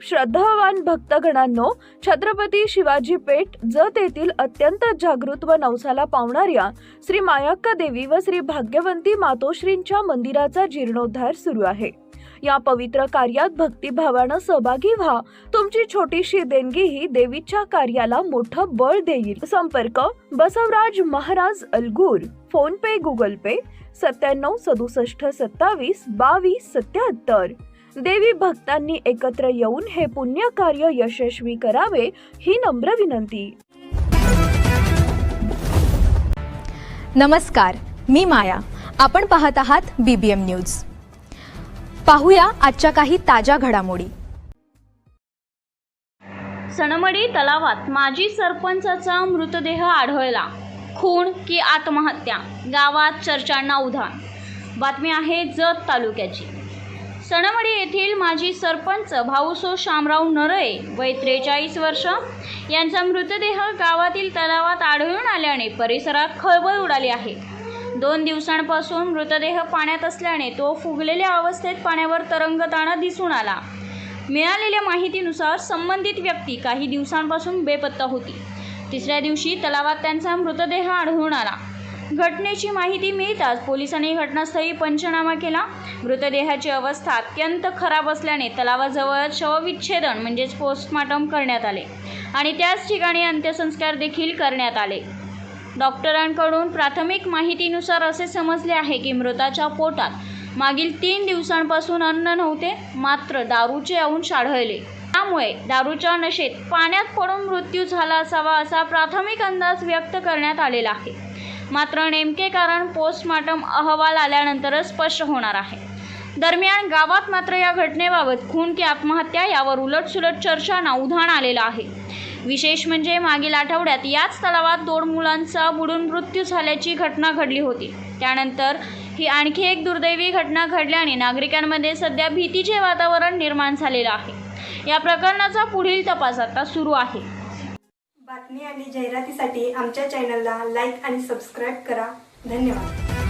श्रद्धावान भक्तगणांनो, छत्रपती शिवाजी पेठ जत येथील अत्यंत जागृत व नवसाला पावणाऱ्या श्री मायाक्का देवी व श्री भाग्यवंती मातोश्रींच्या मंदिराचा जीर्णोद्धार सुरू आहे। या पवित्र कार्यात भक्तिभावानं सहभागी व्हा। तुमची छोटीशी देणगी ही देवीच्या कार्याला मोठं बळ देईल। संपर्क बसवराज महाराज अलगूर, फोन पे, गुगल पे 97 67 27 22 77। देवी भक्तांनी एकत्र येऊन हे पुण्य कार्य यशस्वी करावे ही नम्र विनंती। नमस्कार, मी माया। आपण पाहत आहात BBM न्यूज। पाहूया आजच्या काही ताज्या घडामोडी। सनमडी तलावात माजी सरपंचाचा मृतदेह आढळला। खून की आत्महत्या, गावात चर्चांना उधाण। बातमी आहे जत तालुक्याची। सनमडी येथील माजी सरपंच भाऊसो शामराव नरळे वय 43 वर्ष यांचा मृतदेह गावातील तलावात आढळून आल्याने परिसरात खळबळ उडाली आहे। 2 दिवसांपासून मृतदेह पाण्यात असल्याने तो फुगलेल्या अवस्थेत पाण्यावर तरंगताना दिसून आला। मिळालेल्या माहितीनुसार संबंधित व्यक्ती काही दिवसांपासून बेपत्ता होती। 3ऱ्या दिवशी तलावात त्यांचा मृतदेह आढळून आला। घटनेची माहिती मिळताच पोलिसांनी घटनास्थळी पंचनामा केला। मृतदेहाची अवस्था अत्यंत खराब असल्याने तलावाजवळच शवविच्छेदन म्हणजेच पोस्टमॉर्टम करण्यात आले आणि त्याच ठिकाणी अंत्यसंस्कार देखील करण्यात आले। डॉक्टरांकडून प्राथमिक माहितीनुसार असे समजले आहे की मृताच्या पोटात मागील 3 दिवसांपासून अन्न नव्हते, मात्र दारूचे अंश आढळले। त्यामुळे दारूच्या नशेत पाण्यात पडून मृत्यू झाला असावा असा प्राथमिक अंदाज व्यक्त करण्यात आलेला आहे। मात्र नेमके कारण पोस्टमॉर्टम अहवाल आल्यानंतरच स्पष्ट होणार आहे। दरम्यान गावात मात्र या घटनेबाबत खून की आत्महत्या यावर उलटसुलट चर्चांना उधाण आलेलं आहे। विशेष म्हणजे मागील आठवड्यात याच तलावात 2 मुलांचा बुडून मृत्यू झाल्याची घटना घडली होती। त्यानंतर ही आणखी एक दुर्दैवी घटना घडल्याने नागरिकांमध्ये सध्या भीतीचे वातावरण निर्माण झालेलं आहे। या प्रकरणाचा पुढील तपास आता सुरू आहे। बातमी आणि जाहिरातीसाठी आमच्या चॅनलला लाईक आणि सबस्क्राईब करा। धन्यवाद।